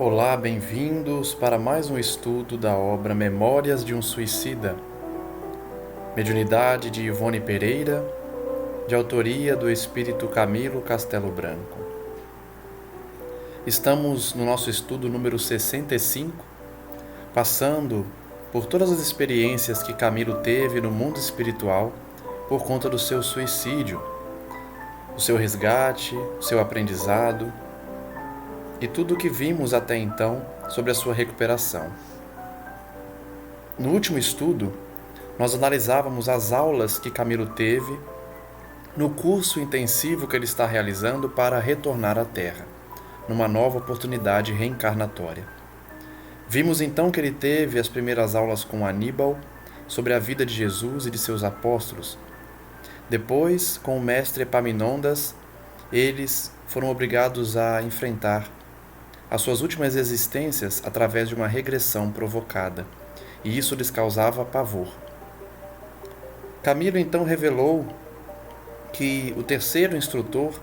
Olá, bem-vindos para mais um estudo da obra Memórias de um Suicida, mediunidade de Ivone Pereira, de autoria do espírito Camilo Castelo Branco. Estamos no nosso estudo número 65, passando por todas as experiências que Camilo teve no mundo espiritual por conta do seu suicídio, o seu resgate, o seu aprendizado e tudo o que vimos até então sobre a sua recuperação. No último estudo, nós analisávamos as aulas que Camilo teve no curso intensivo que ele está realizando para retornar à Terra, numa nova oportunidade reencarnatória. Vimos então que ele teve as primeiras aulas com Aníbal sobre a vida de Jesus e de seus apóstolos. Depois, com o mestre Epaminondas, eles foram obrigados a enfrentar as suas últimas existências através de uma regressão provocada, e isso lhes causava pavor. Camilo então revelou que o terceiro instrutor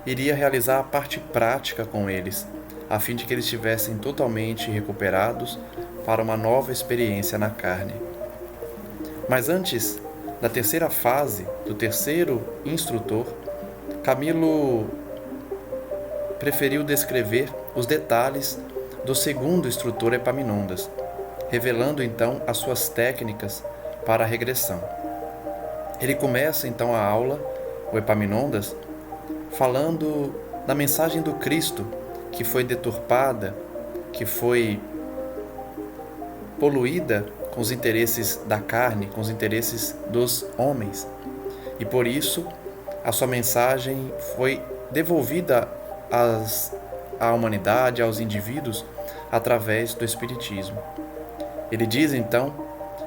iria realizar a parte prática com eles, a fim de que eles estivessem totalmente recuperados para uma nova experiência na carne. Mas antes da terceira fase, do terceiro instrutor, Camilo preferiu descrever os detalhes do segundo instrutor Epaminondas, revelando então as suas técnicas para a regressão. Ele começa então a aula, o Epaminondas, falando da mensagem do Cristo, que foi deturpada, que foi poluída com os interesses da carne, com os interesses dos homens. E por isso, a sua mensagem foi devolvida à humanidade, aos indivíduos, através do Espiritismo. Ele diz então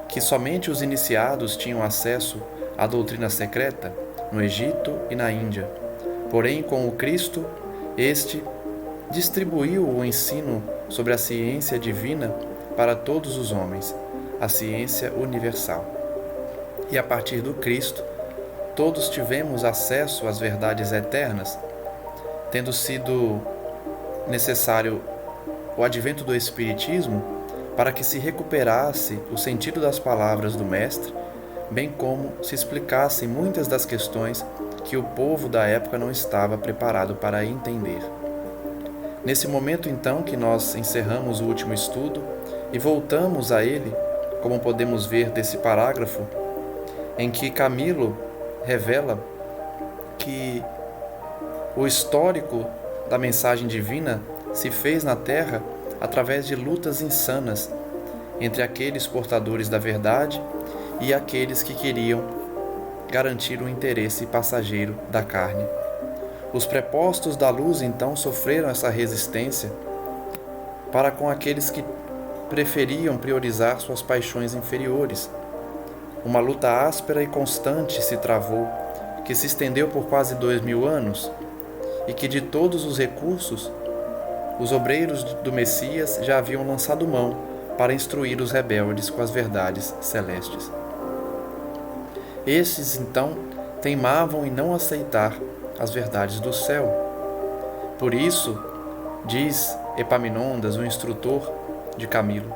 que somente os iniciados tinham acesso à doutrina secreta no Egito e na Índia. Porém, com o Cristo, este distribuiu o ensino sobre a ciência divina para todos os homens, a ciência universal. E a partir do Cristo, todos tivemos acesso às verdades eternas, tendo sido necessário o advento do Espiritismo para que se recuperasse o sentido das palavras do Mestre, bem como se explicassem muitas das questões que o povo da época não estava preparado para entender. Nesse momento, então, que nós encerramos o último estudo e voltamos a ele, como podemos ver desse parágrafo, em que Camilo revela que o histórico da mensagem divina se fez na Terra através de lutas insanas entre aqueles portadores da verdade e aqueles que queriam garantir o interesse passageiro da carne. Os prepostos da luz, então, sofreram essa resistência para com aqueles que preferiam priorizar suas paixões inferiores. Uma luta áspera e constante se travou, que se estendeu por quase 2000 anos, e que de todos os recursos, os obreiros do Messias já haviam lançado mão para instruir os rebeldes com as verdades celestes. Estes, então, teimavam em não aceitar as verdades do céu. Por isso, diz Epaminondas, o instrutor de Camilo,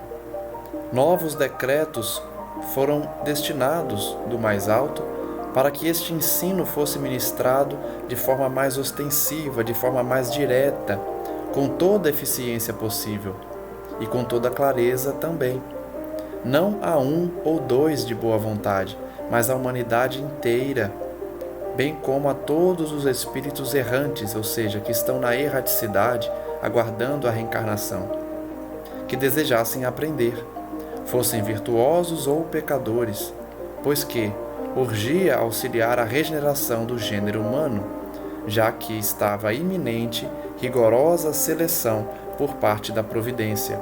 novos decretos foram destinados do mais alto para que este ensino fosse ministrado de forma mais ostensiva, de forma mais direta, com toda a eficiência possível e com toda a clareza também. Não a um ou dois de boa vontade, mas a humanidade inteira, bem como a todos os espíritos errantes, ou seja, que estão na erraticidade, aguardando a reencarnação, que desejassem aprender, fossem virtuosos ou pecadores, pois que urgia auxiliar a regeneração do gênero humano, já que estava iminente rigorosa seleção por parte da providência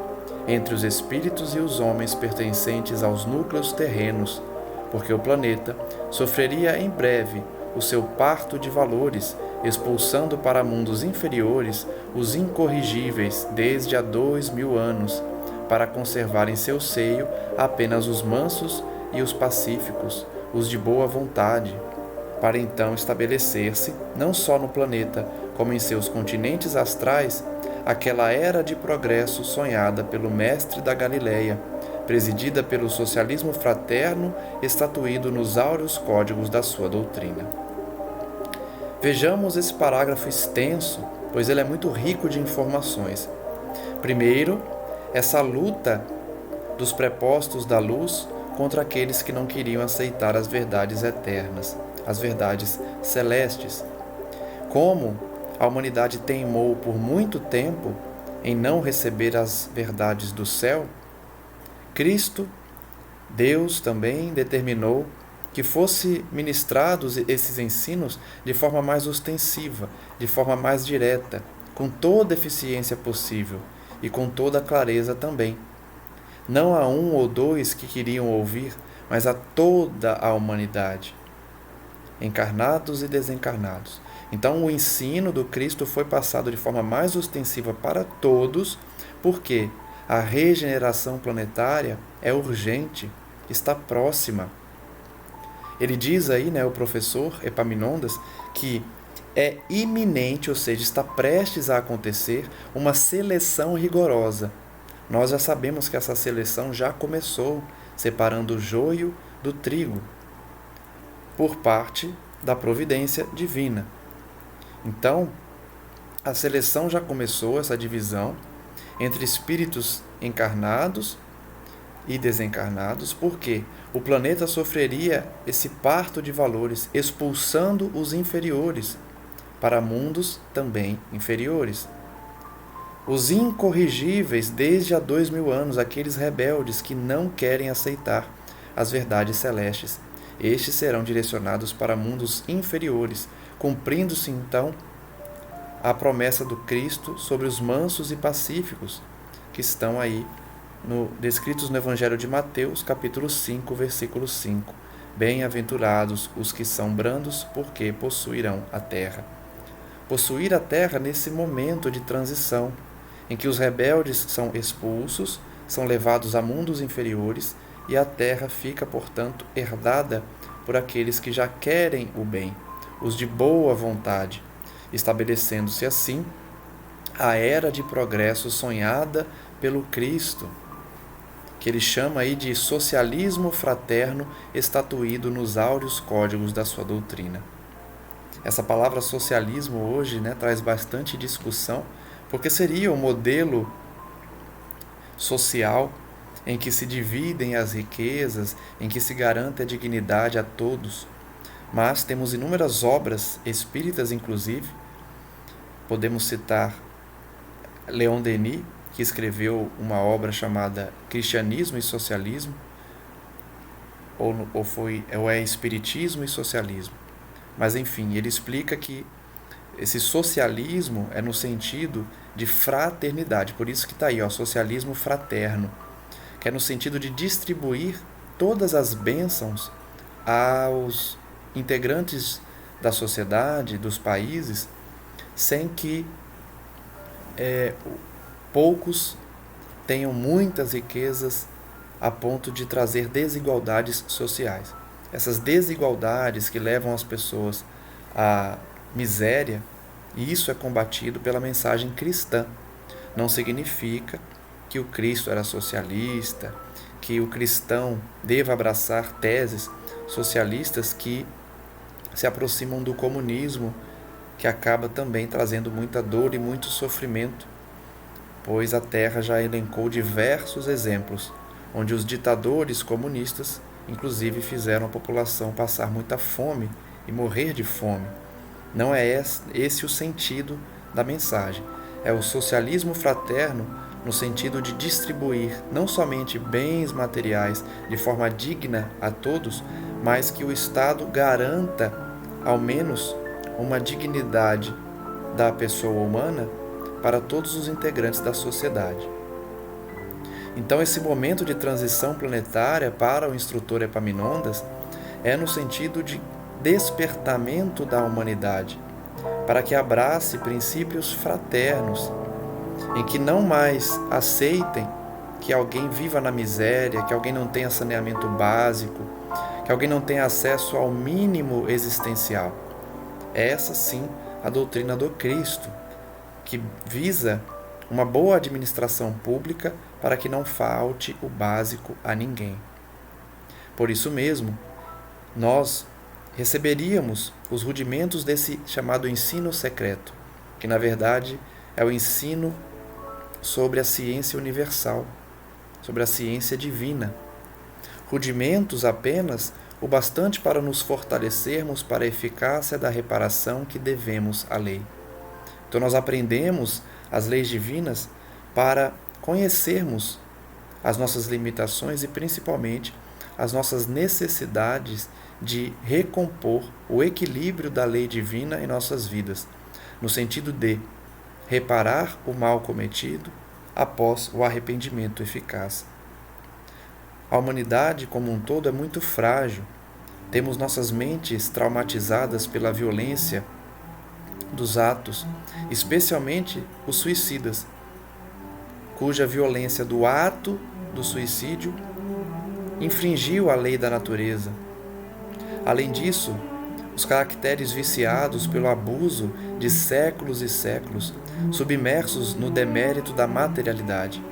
entre os espíritos e os homens pertencentes aos núcleos terrenos, porque o planeta sofreria em breve o seu parto de valores, expulsando para mundos inferiores os incorrigíveis desde há 2000 anos, para conservar em seu seio apenas os mansos e os pacíficos, os de boa vontade, para então estabelecer-se, não só no planeta, como em seus continentes astrais, aquela era de progresso sonhada pelo mestre da Galileia, presidida pelo socialismo fraterno estatuído nos áureos códigos da sua doutrina. Vejamos esse parágrafo extenso, pois ele é muito rico de informações. Primeiro, essa luta dos prepostos da luz contra aqueles que não queriam aceitar as verdades eternas, as verdades celestes. Como a humanidade teimou por muito tempo em não receber as verdades do céu, Cristo, Deus também determinou que fosse ministrados esses ensinos de forma mais ostensiva, de forma mais direta, com toda a eficiência possível e com toda a clareza também. Não a um ou dois que queriam ouvir, mas a toda a humanidade, encarnados e desencarnados. Então o ensino do Cristo foi passado de forma mais ostensiva para todos, porque a regeneração planetária é urgente, está próxima. Ele diz aí, o professor Epaminondas, que é iminente, ou seja, está prestes a acontecer uma seleção rigorosa. Nós já sabemos que essa seleção já começou, separando o joio do trigo, por parte da providência divina. Então, a seleção já começou, essa divisão entre espíritos encarnados e desencarnados, porque o planeta sofreria esse parto de valores, expulsando os inferiores para mundos também inferiores. Os incorrigíveis desde há 2000 anos, aqueles rebeldes que não querem aceitar as verdades celestes, estes serão direcionados para mundos inferiores, cumprindo-se então a promessa do Cristo sobre os mansos e pacíficos, que estão aí descritos no Evangelho de Mateus, capítulo 5, versículo 5. Bem-aventurados os que são brandos, porque possuirão a terra. Possuir a terra nesse momento de transição, em que os rebeldes são expulsos, são levados a mundos inferiores, e a terra fica, portanto, herdada por aqueles que já querem o bem, os de boa vontade, estabelecendo-se assim a era de progresso sonhada pelo Cristo, que ele chama aí de socialismo fraterno estatuído nos áureos códigos da sua doutrina. Essa palavra socialismo hoje traz bastante discussão, porque seria um modelo social em que se dividem as riquezas, em que se garante a dignidade a todos. Mas temos inúmeras obras espíritas, inclusive. Podemos citar Leon Denis, que escreveu uma obra chamada Cristianismo e Socialismo, ou é Espiritismo e Socialismo. Mas, enfim, ele explica que esse socialismo é no sentido de fraternidade, por isso que está aí, socialismo fraterno, que é no sentido de distribuir todas as bênçãos aos integrantes da sociedade, dos países, sem que poucos tenham muitas riquezas a ponto de trazer desigualdades sociais. Essas desigualdades que levam as pessoas à miséria, e isso é combatido pela mensagem cristã. Não significa que o Cristo era socialista, que o cristão deva abraçar teses socialistas que se aproximam do comunismo, que acaba também trazendo muita dor e muito sofrimento, pois a Terra já elencou diversos exemplos, onde os ditadores comunistas, inclusive, fizeram a população passar muita fome e morrer de fome. Não é esse o sentido da mensagem. É o socialismo fraterno no sentido de distribuir não somente bens materiais de forma digna a todos, mas que o Estado garanta, ao menos, uma dignidade da pessoa humana para todos os integrantes da sociedade. Então, esse momento de transição planetária para o instrutor Epaminondas é no sentido de despertamento da humanidade, para que abrace princípios fraternos, em que não mais aceitem que alguém viva na miséria, que alguém não tenha saneamento básico, que alguém não tenha acesso ao mínimo existencial. Essa sim a doutrina do Cristo, que visa uma boa administração pública para que não falte o básico a ninguém. Por isso mesmo, nós receberíamos os rudimentos desse chamado ensino secreto, que na verdade é o ensino sobre a ciência universal, sobre a ciência divina. Rudimentos apenas o bastante para nos fortalecermos para a eficácia da reparação que devemos à lei. Então nós aprendemos as leis divinas para conhecermos as nossas limitações e principalmente as nossas necessidades de recompor o equilíbrio da lei divina em nossas vidas, no sentido de reparar o mal cometido após o arrependimento eficaz. A humanidade como um todo é muito frágil. Temos nossas mentes traumatizadas pela violência dos atos, especialmente os suicidas, cuja violência do ato do suicídio infringiu a lei da natureza. Além disso, os caracteres viciados pelo abuso de séculos e séculos, submersos no demérito da materialidade.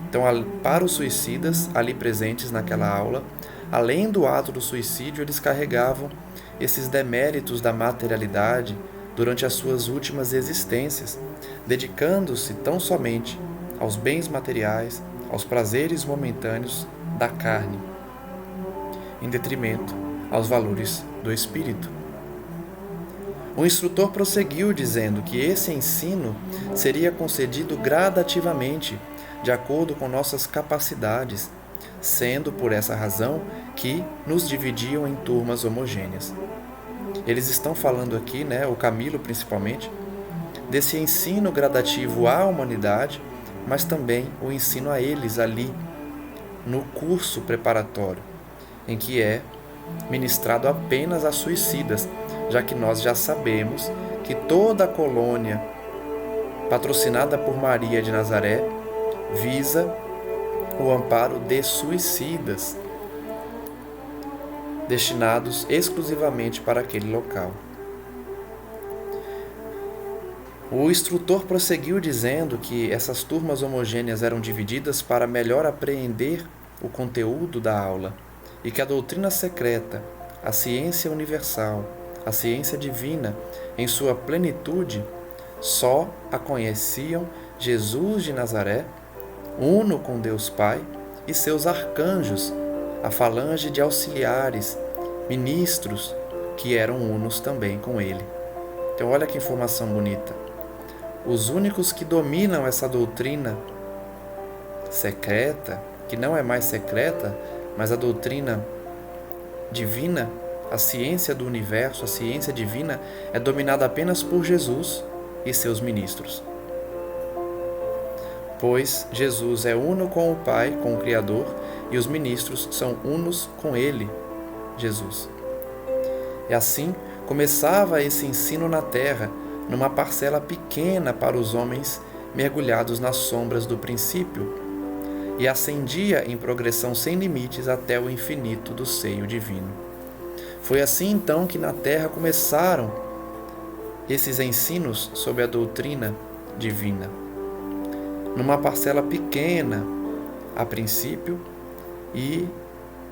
Então, para os suicidas ali presentes naquela aula, além do ato do suicídio, eles carregavam esses deméritos da materialidade durante as suas últimas existências, dedicando-se tão somente aos bens materiais, aos prazeres momentâneos da carne, em detrimento aos valores do espírito. O instrutor prosseguiu dizendo que esse ensino seria concedido gradativamente, de acordo com nossas capacidades, sendo por essa razão que nos dividiam em turmas homogêneas. Eles estão falando aqui, o Camilo principalmente, desse ensino gradativo à humanidade, mas também o ensino a eles ali, no curso preparatório, em que é ministrado apenas a suicidas, já que nós já sabemos que toda a colônia patrocinada por Maria de Nazaré visa o amparo de suicidas, destinados exclusivamente para aquele local. O instrutor prosseguiu dizendo que essas turmas homogêneas eram divididas para melhor apreender o conteúdo da aula e que a doutrina secreta, a ciência universal, a ciência divina, em sua plenitude, só a conheciam Jesus de Nazaré, uno com Deus Pai, e seus arcanjos, a falange de auxiliares, ministros, que eram unos também com ele. Então olha que informação bonita. Os únicos que dominam essa doutrina secreta, que não é mais secreta, mas a doutrina divina, a ciência do universo, a ciência divina, é dominada apenas por Jesus e seus ministros. Pois Jesus é uno com o Pai, com o Criador, e os ministros são unos com Ele, Jesus. E assim começava esse ensino na terra, numa parcela pequena para os homens mergulhados nas sombras do princípio, e ascendia em progressão sem limites até o infinito do seio divino. Foi assim então que na terra começaram esses ensinos sobre a doutrina divina, numa parcela pequena a princípio e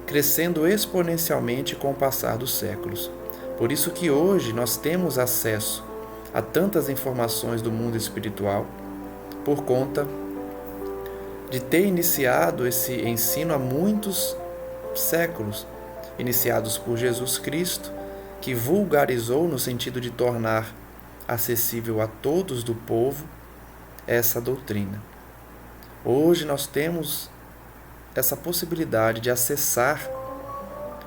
crescendo exponencialmente com o passar dos séculos. Por isso que hoje nós temos acesso a tantas informações do mundo espiritual por conta de ter iniciado esse ensino há muitos séculos, iniciados por Jesus Cristo, que vulgarizou no sentido de tornar acessível a todos do povo essa doutrina. Hoje nós temos essa possibilidade de acessar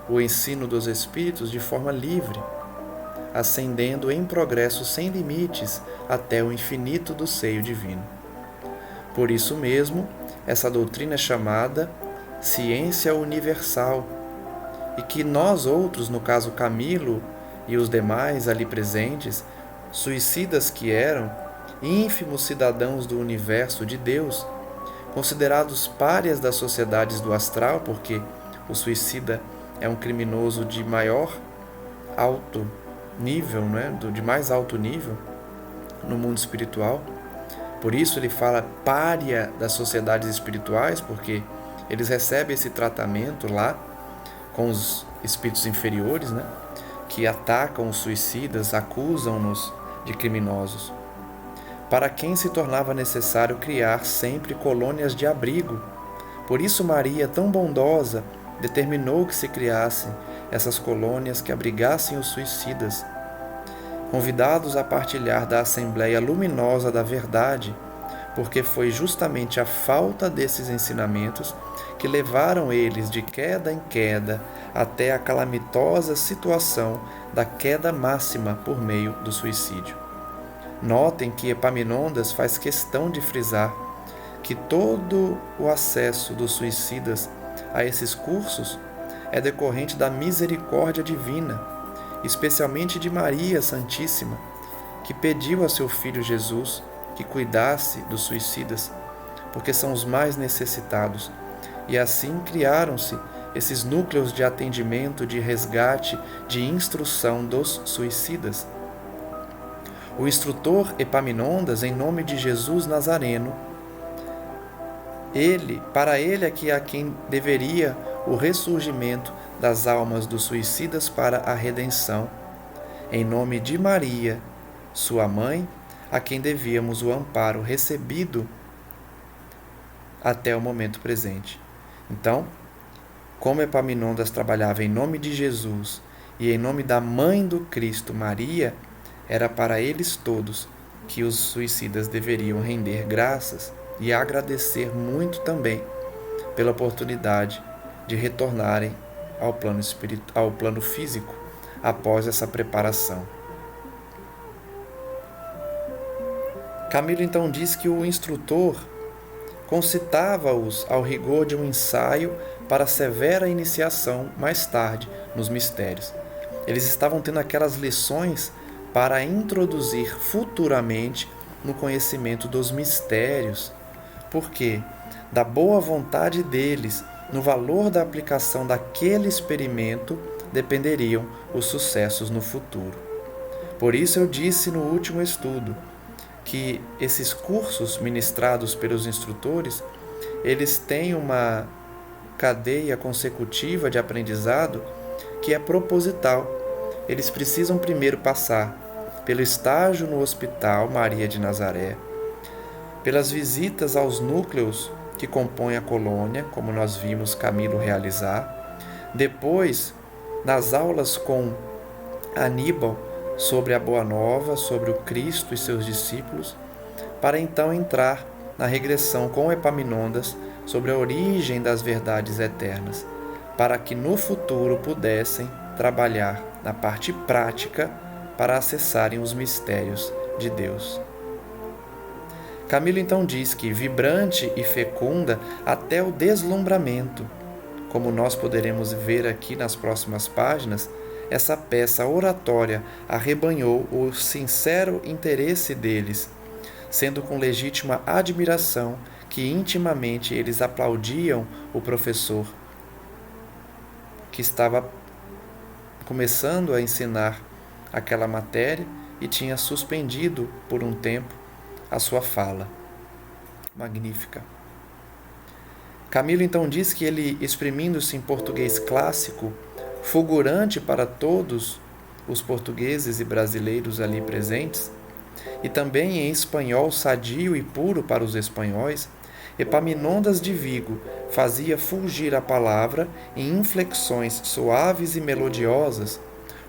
o ensino dos Espíritos de forma livre, ascendendo em progresso sem limites até o infinito do seio divino. Por isso mesmo, essa doutrina é chamada ciência universal, e que nós outros, no caso Camilo e os demais ali presentes, suicidas que eram, ínfimos cidadãos do universo de Deus, considerados párias das sociedades do astral, porque o suicida é um criminoso de maior alto nível, de mais alto nível no mundo espiritual, Por isso ele fala pária das sociedades espirituais, porque eles recebem esse tratamento lá com os espíritos inferiores, né? Que atacam os suicidas, acusam-nos de criminosos. Para quem se tornava necessário criar sempre colônias de abrigo. Por isso Maria, tão bondosa, determinou que se criassem essas colônias que abrigassem os suicidas. Convidados a partilhar da Assembleia Luminosa da Verdade, porque foi justamente a falta desses ensinamentos que levaram eles de queda em queda até a calamitosa situação da queda máxima por meio do suicídio. Notem que Epaminondas faz questão de frisar que todo o acesso dos suicidas a esses cursos é decorrente da misericórdia divina, especialmente de Maria Santíssima, que pediu a seu filho Jesus que cuidasse dos suicidas, porque são os mais necessitados, e assim criaram-se esses núcleos de atendimento, de resgate, de instrução dos suicidas. O instrutor Epaminondas, em nome de Jesus Nazareno, para ele é que a quem deveria o ressurgimento das almas dos suicidas para a redenção, em nome de Maria, sua mãe, a quem devíamos o amparo recebido até o momento presente. Então, como Epaminondas trabalhava em nome de Jesus e em nome da mãe do Cristo, Maria, era para eles todos que os suicidas deveriam render graças e agradecer muito também pela oportunidade de retornarem ao plano físico após essa preparação. Camilo então diz que o instrutor concitava-os ao rigor de um ensaio para a severa iniciação mais tarde nos mistérios. Eles estavam tendo aquelas lições para introduzir futuramente no conhecimento dos mistérios, porque da boa vontade deles, no valor da aplicação daquele experimento, dependeriam os sucessos no futuro. Por isso eu disse no último estudo que esses cursos ministrados pelos instrutores, eles têm uma cadeia consecutiva de aprendizado que é proposital. Eles precisam primeiro passar pelo estágio no Hospital Maria de Nazaré, pelas visitas aos núcleos que compõem a colônia, como nós vimos Camilo realizar, depois nas aulas com Aníbal sobre a Boa Nova, sobre o Cristo e seus discípulos, para então entrar na regressão com Epaminondas sobre a origem das verdades eternas, para que no futuro pudessem trabalhar na parte prática para acessarem os mistérios de Deus. Camilo então diz que vibrante e fecunda até o deslumbramento, como nós poderemos ver aqui nas próximas páginas, essa peça oratória arrebanhou o sincero interesse deles, sendo com legítima admiração que intimamente eles aplaudiam o professor, que estava começando a ensinar aquela matéria e tinha suspendido por um tempo a sua fala. Magnífica. Camilo então diz que ele, exprimindo-se em português clássico, fulgurante para todos os portugueses e brasileiros ali presentes, e também em espanhol sadio e puro para os espanhóis, Epaminondas de Vigo fazia fulgir a palavra em inflexões suaves e melodiosas,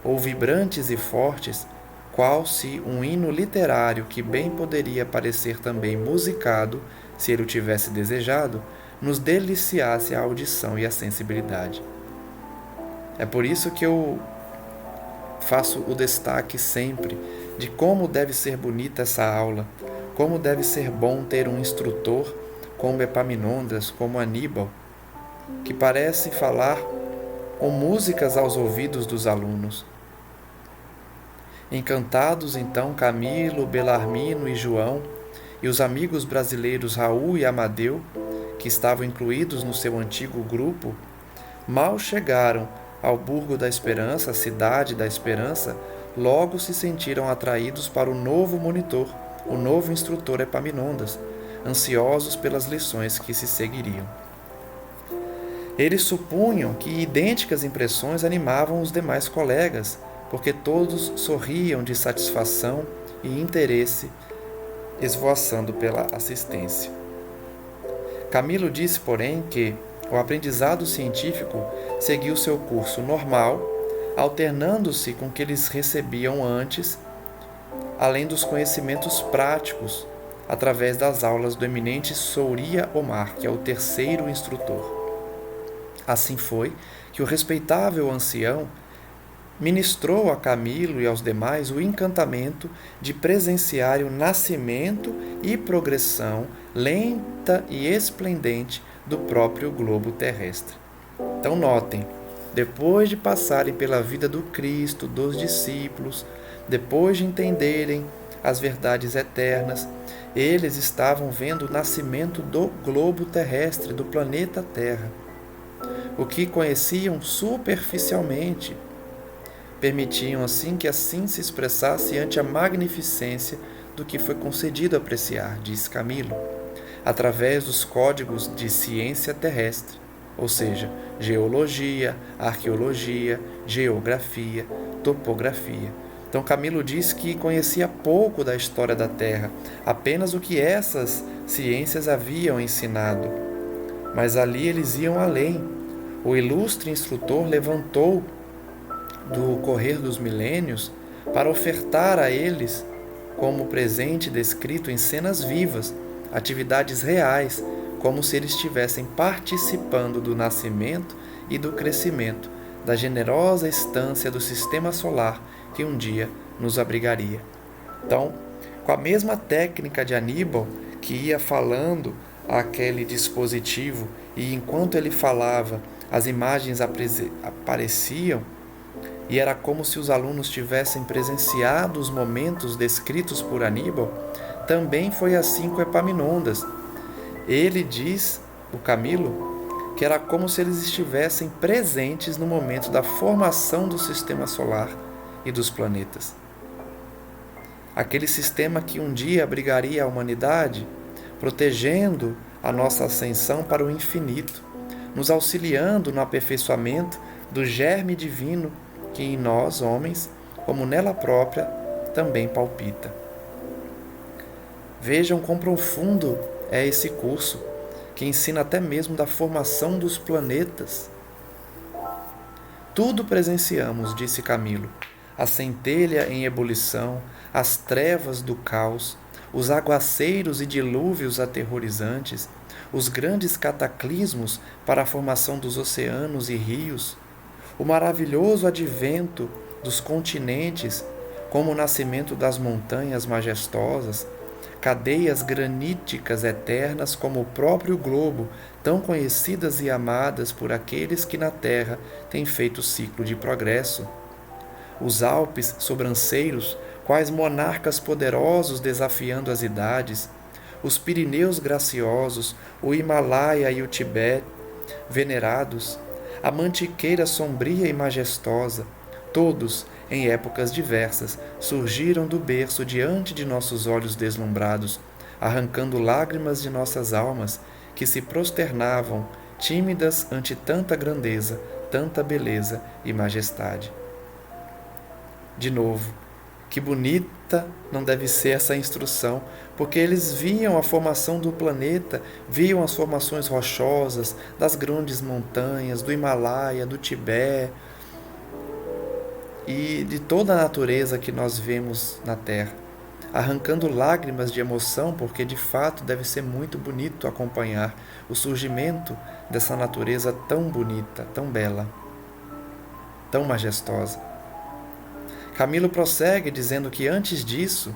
ou vibrantes e fortes, qual se um hino literário que bem poderia parecer também musicado, se ele o tivesse desejado, nos deliciasse a audição e a sensibilidade. É por isso que eu faço o destaque sempre de como deve ser bonita essa aula, como deve ser bom ter um instrutor como Epaminondas, como Aníbal, que parece falar com músicas aos ouvidos dos alunos. Encantados então Camilo, Belarmino e João e os amigos brasileiros Raul e Amadeu, que estavam incluídos no seu antigo grupo, mal chegaram ao Burgo da Esperança, a cidade da Esperança, logo se sentiram atraídos para o novo monitor, o novo instrutor Epaminondas, ansiosos pelas lições que se seguiriam. Eles supunham que idênticas impressões animavam os demais colegas, porque todos sorriam de satisfação e interesse, esvoaçando pela assistência. Camilo disse, porém, que o aprendizado científico seguiu seu curso normal, alternando-se com o que eles recebiam antes, além dos conhecimentos práticos, através das aulas do eminente Souria Omar, que é o terceiro instrutor. Assim foi que o respeitável ancião ministrou a Camilo e aos demais o encantamento de presenciar o nascimento e progressão lenta e esplendente do próprio globo terrestre. Então notem, depois de passarem pela vida do Cristo, dos discípulos, depois de entenderem as verdades eternas, eles estavam vendo o nascimento do globo terrestre, do planeta Terra. O que conheciam superficialmente, permitiam assim que assim se expressasse ante a magnificência do que foi concedido apreciar, diz Camilo, através dos códigos de ciência terrestre, ou seja, geologia, arqueologia, geografia, topografia. Então Camilo diz que conhecia pouco da história da Terra, apenas o que essas ciências haviam ensinado. Mas ali eles iam além. O ilustre instrutor levantou do correr dos milênios para ofertar a eles, como presente descrito em cenas vivas, atividades reais, como se eles estivessem participando do nascimento e do crescimento da generosa estância do sistema solar que um dia nos abrigaria. Então, com a mesma técnica de Aníbal, que ia falando aquele dispositivo e enquanto ele falava, as imagens apareciam, e era como se os alunos tivessem presenciado os momentos descritos por Aníbal, também foi assim com Epaminondas. Ele diz, o Camilo, que era como se eles estivessem presentes no momento da formação do sistema solar e dos planetas. Aquele sistema que um dia abrigaria a humanidade, protegendo a nossa ascensão para o infinito, nos auxiliando no aperfeiçoamento do germe divino que em nós, homens, como nela própria, também palpita. Vejam quão profundo é esse curso, que ensina até mesmo da formação dos planetas. Tudo presenciamos, disse Camilo, a centelha em ebulição, as trevas do caos, os aguaceiros e dilúvios aterrorizantes, os grandes cataclismos para a formação dos oceanos e rios, o maravilhoso advento dos continentes, como o nascimento das montanhas majestosas, cadeias graníticas eternas como o próprio globo, tão conhecidas e amadas por aqueles que na Terra têm feito o ciclo de progresso. Os Alpes sobranceiros, quais monarcas poderosos desafiando as idades, os Pirineus graciosos, o Himalaia e o Tibete, venerados, a Mantiqueira sombria e majestosa, todos, em épocas diversas, surgiram do berço diante de nossos olhos deslumbrados, arrancando lágrimas de nossas almas, que se prosternavam, tímidas ante tanta grandeza, tanta beleza e majestade. De novo, que bonita não deve ser essa instrução, porque eles viam a formação do planeta, viam as formações rochosas das grandes montanhas, do Himalaia, do Tibete e de toda a natureza que nós vemos na Terra, arrancando lágrimas de emoção, porque de fato deve ser muito bonito acompanhar o surgimento dessa natureza tão bonita, tão bela, tão majestosa. Camilo prossegue dizendo que antes disso,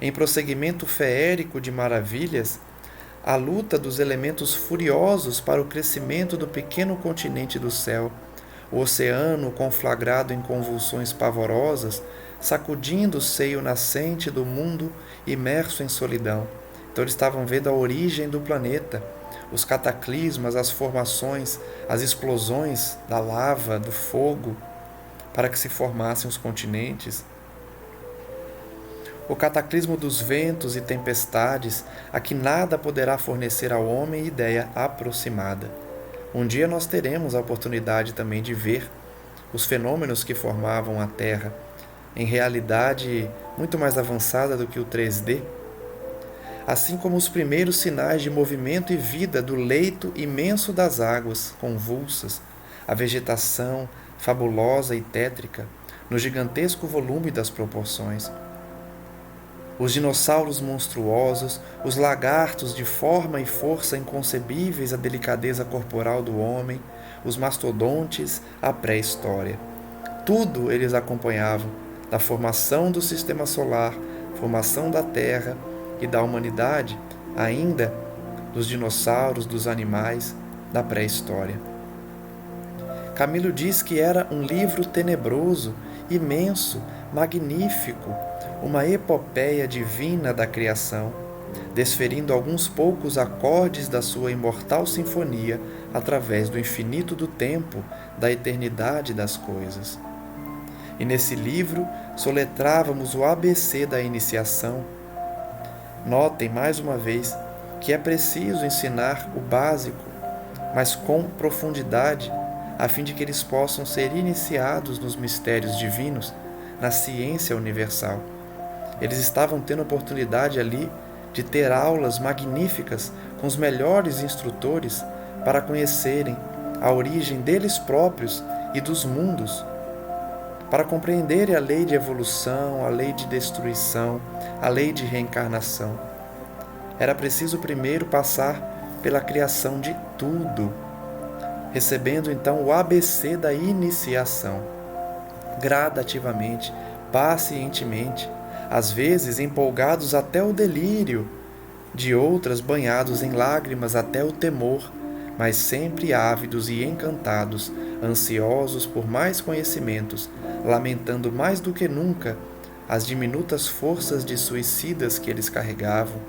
em prosseguimento feérico de maravilhas, a luta dos elementos furiosos para o crescimento do pequeno continente do céu, o oceano conflagrado em convulsões pavorosas, sacudindo o seio nascente do mundo imerso em solidão. Então eles estavam vendo a origem do planeta, os cataclismas, as formações, as explosões da lava, do fogo, para que se formassem os continentes. o cataclismo dos ventos e tempestades, a que nada poderá fornecer ao homem ideia aproximada. Um dia nós teremos a oportunidade também de ver os fenômenos que formavam a Terra, em realidade muito mais avançada do que o 3D, assim como os primeiros sinais de movimento e vida do leito imenso das águas convulsas, a vegetação fabulosa e tétrica, no gigantesco volume das proporções. Os dinossauros monstruosos, os lagartos de forma e força inconcebíveis à delicadeza corporal do homem, os mastodontes, a pré-história. Tudo eles acompanhavam, da formação do sistema solar, formação da Terra e da humanidade, ainda dos dinossauros, dos animais, da pré-história. Camilo diz que era um livro tenebroso, imenso, magnífico, uma epopeia divina da criação, desferindo alguns poucos acordes da sua imortal sinfonia através do infinito do tempo, da eternidade das coisas. E nesse livro soletrávamos o ABC da iniciação. Notem mais uma vez que é preciso ensinar o básico, mas com profundidade, a fim de que eles possam ser iniciados nos mistérios divinos, na ciência universal. Eles estavam tendo oportunidade ali de ter aulas magníficas com os melhores instrutores para conhecerem a origem deles próprios e dos mundos, para compreenderem a lei de evolução, a lei de destruição, a lei de reencarnação. Era preciso primeiro passar pela criação de tudo, recebendo então o ABC da iniciação, gradativamente, pacientemente, às vezes empolgados até o delírio, de outras banhados em lágrimas até o temor, mas sempre ávidos e encantados, ansiosos por mais conhecimentos, lamentando mais do que nunca as diminutas forças de suicidas que eles carregavam,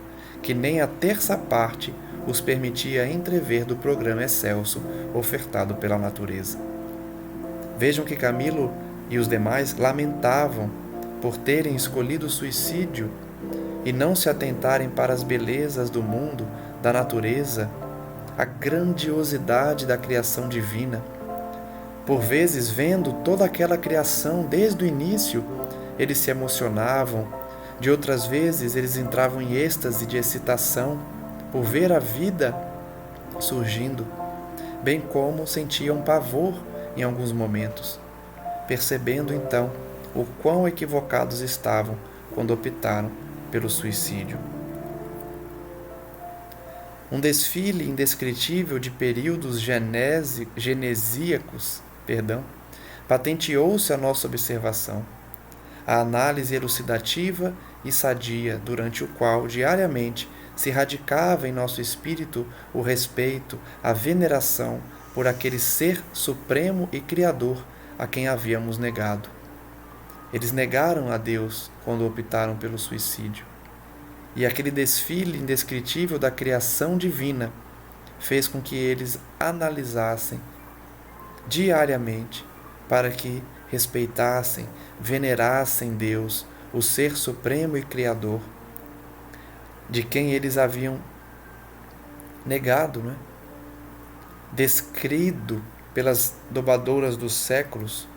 que nem a terça parte os permitia entrever do programa excelso ofertado pela natureza. Vejam que Camilo e os demais lamentavam por terem escolhido o suicídio e não se atentarem para as belezas do mundo, da natureza, a grandiosidade da criação divina. Por vezes, vendo toda aquela criação desde o início, eles se emocionavam, de outras vezes eles entravam em êxtase de excitação por ver a vida surgindo, bem como sentiam pavor em alguns momentos, percebendo então o quão equivocados estavam quando optaram pelo suicídio. Um desfile indescritível de períodos genesíacos, patenteou-se a nossa observação, a análise elucidativa e sadia, durante o qual, diariamente, se radicava em nosso espírito o respeito, a veneração por aquele ser supremo e criador a quem havíamos negado. Eles negaram a Deus quando optaram pelo suicídio. E aquele desfile indescritível da criação divina fez com que eles analisassem diariamente para que respeitassem, venerassem Deus, o Ser Supremo e Criador, de quem eles haviam negado, descrido pelas dobadoras dos séculos,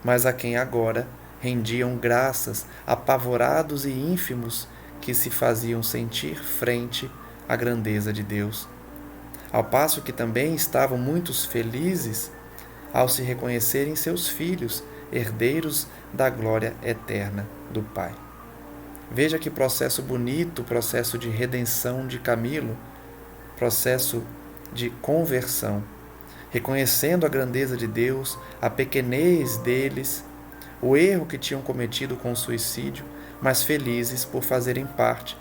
mas a quem agora rendiam graças, apavorados e ínfimos, que se faziam sentir frente à grandeza de Deus. Ao passo que também estavam muitos felizes ao se reconhecerem seus filhos, herdeiros da glória eterna do Pai. Veja que processo bonito, processo de redenção de Camilo, processo de conversão, reconhecendo a grandeza de Deus, a pequenez deles, o erro que tinham cometido com o suicídio, mas felizes por fazerem parte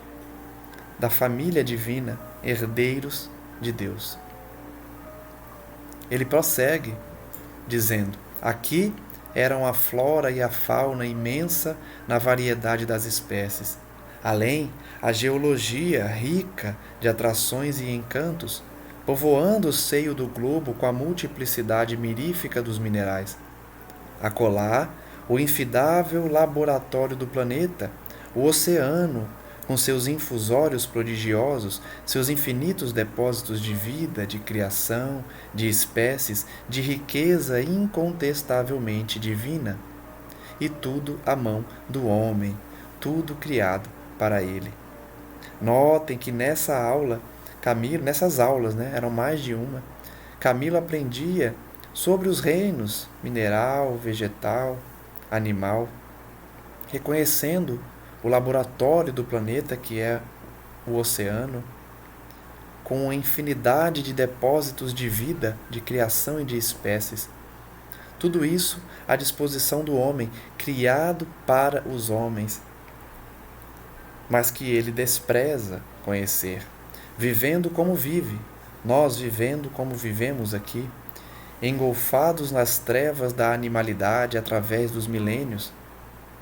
da família divina, herdeiros de Deus. Ele prossegue dizendo: aqui eram a flora e a fauna imensa na variedade das espécies. Além, a geologia rica de atrações e encantos, povoando o seio do globo com a multiplicidade mirífica dos minerais. Acolá, o infidável laboratório do planeta, o oceano, com seus infusórios prodigiosos, seus infinitos depósitos de vida, de criação, de espécies, de riqueza incontestavelmente divina. E tudo à mão do homem, tudo criado para ele. Notem que nessas aulas, eram mais de uma, Camilo aprendia sobre os reinos mineral, vegetal, animal, reconhecendo o laboratório do planeta que é o oceano, com uma infinidade de depósitos de vida, de criação e de espécies. Tudo isso à disposição do homem, criado para os homens, mas que ele despreza conhecer, vivendo como vive, nós vivendo como vivemos aqui, engolfados nas trevas da animalidade através dos milênios,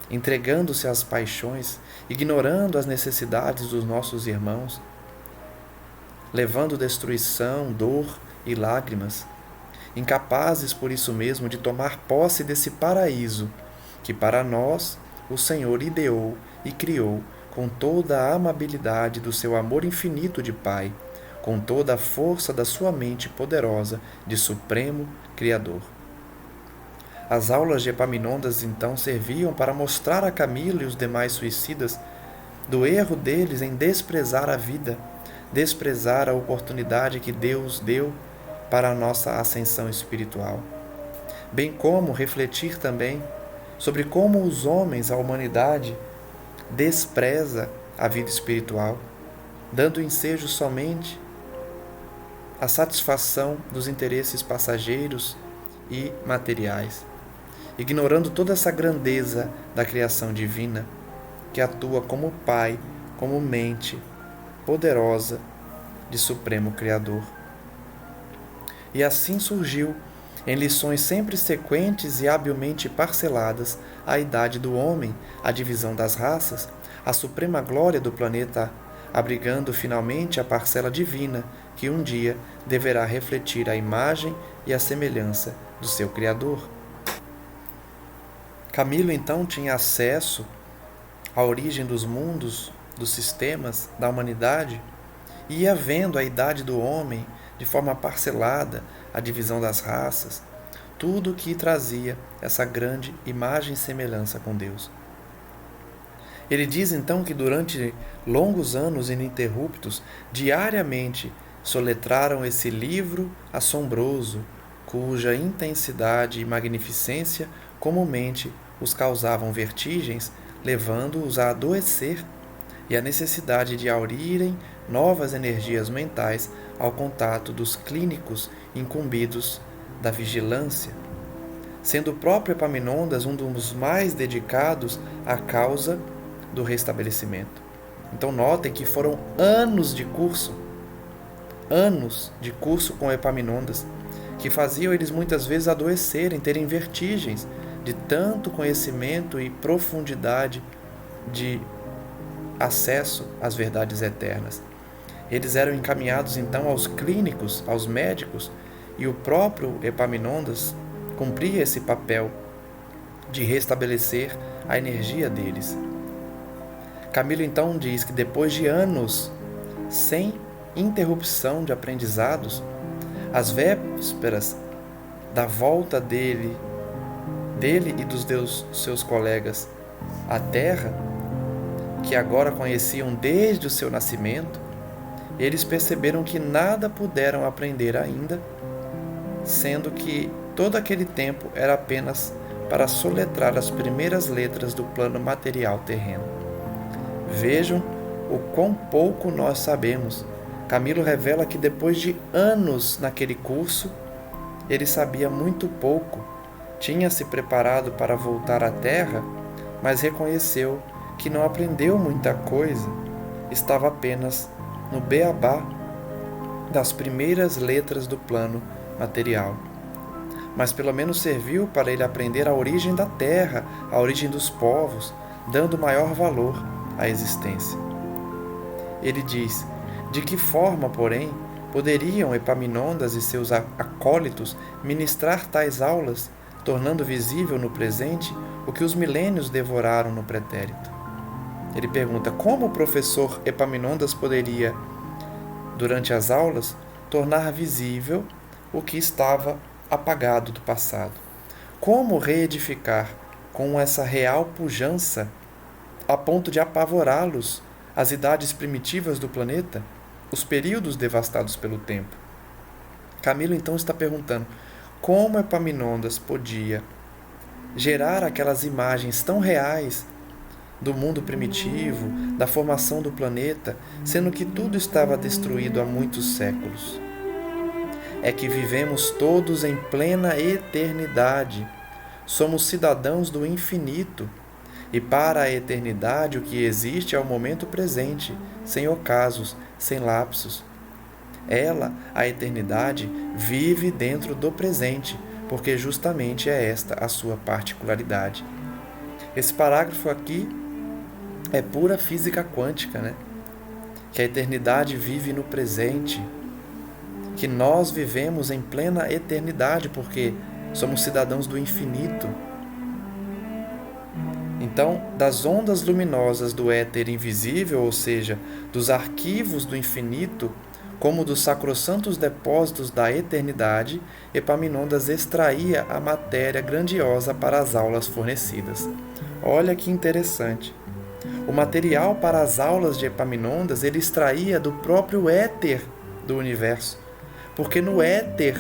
entregando-se às paixões, ignorando as necessidades dos nossos irmãos, levando destruição, dor e lágrimas, incapazes por isso mesmo de tomar posse desse paraíso que para nós o Senhor ideou e criou com toda a amabilidade do seu amor infinito de Pai, com toda a força da sua mente poderosa de Supremo Criador. As aulas de Epaminondas então serviam para mostrar a Camilo e os demais suicidas do erro deles em desprezar a vida, desprezar a oportunidade que Deus deu para a nossa ascensão espiritual, bem como refletir também sobre como os homens, a humanidade, despreza a vida espiritual, dando ensejo somente à satisfação dos interesses passageiros e materiais, ignorando toda essa grandeza da criação divina, que atua como Pai, como mente poderosa de Supremo Criador. E assim surgiu, em lições sempre sequentes e habilmente parceladas, a idade do homem, a divisão das raças, a suprema glória do planeta, abrigando finalmente a parcela divina que um dia deverá refletir a imagem e a semelhança do seu Criador. Camilo então tinha acesso à origem dos mundos, dos sistemas, da humanidade, e ia vendo a idade do homem de forma parcelada, a divisão das raças, tudo o que trazia essa grande imagem e semelhança com Deus. Ele diz então que durante longos anos ininterruptos, diariamente soletraram esse livro assombroso, cuja intensidade e magnificência comumente os causavam vertigens, levando-os a adoecer e a necessidade de aurirem novas energias mentais ao contato dos clínicos incumbidos da vigilância, sendo o próprio Epaminondas um dos mais dedicados à causa do restabelecimento. Então notem que foram anos de curso com Epaminondas, que faziam eles muitas vezes adoecerem, terem vertigens de tanto conhecimento e profundidade de acesso às verdades eternas. Eles eram encaminhados então aos clínicos, aos médicos, e o próprio Epaminondas cumpria esse papel de restabelecer a energia deles. Camilo então diz que depois de anos sem interrupção de aprendizados, às vésperas da volta dele e dos seus colegas à Terra, que agora conheciam desde o seu nascimento, eles perceberam que nada puderam aprender ainda, sendo que todo aquele tempo era apenas para soletrar as primeiras letras do plano material terreno. Vejam o quão pouco nós sabemos. Camilo revela que depois de anos naquele curso, ele sabia muito pouco, tinha se preparado para voltar à Terra, mas reconheceu que não aprendeu muita coisa, estava apenas no beabá das primeiras letras do plano material. Mas pelo menos serviu para ele aprender a origem da terra, a origem dos povos, dando maior valor à existência. Ele diz: de que forma, porém, poderiam Epaminondas e seus acólitos ministrar tais aulas, tornando visível no presente o que os milênios devoraram no pretérito? Ele pergunta como o professor Epaminondas poderia, durante as aulas, tornar visível o que estava apagado do passado. Como reedificar com essa real pujança a ponto de apavorá-los as idades primitivas do planeta, os períodos devastados pelo tempo? Camilo então está perguntando como Epaminondas podia gerar aquelas imagens tão reais do mundo primitivo, da formação do planeta, sendo que tudo estava destruído há muitos séculos. É que vivemos todos em plena eternidade, somos cidadãos do infinito, e para a eternidade o que existe é o momento presente, sem ocasos, sem lapsos. Ela, a eternidade, vive dentro do presente, porque justamente é esta a sua particularidade. Esse parágrafo aqui é pura física quântica, né? Que a eternidade vive no presente, que nós vivemos em plena eternidade, porque somos cidadãos do infinito. Então, das ondas luminosas do éter invisível, ou seja, dos arquivos do infinito, como dos sacrossantos depósitos da eternidade, Epaminondas extraía a matéria grandiosa para as aulas fornecidas. Olha que interessante. O material para as aulas de Epaminondas ele extraía do próprio éter do universo, porque no éter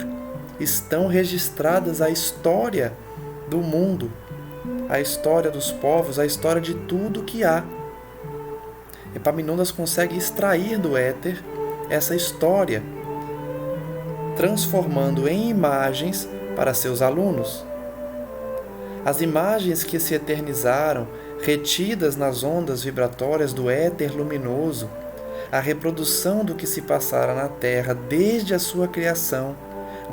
estão registradas a história do mundo, a história dos povos, a história de tudo que há. Epaminondas consegue extrair do éter essa história, transformando em imagens para seus alunos. As imagens que se eternizaram, retidas nas ondas vibratórias do éter luminoso, a reprodução do que se passara na Terra desde a sua criação,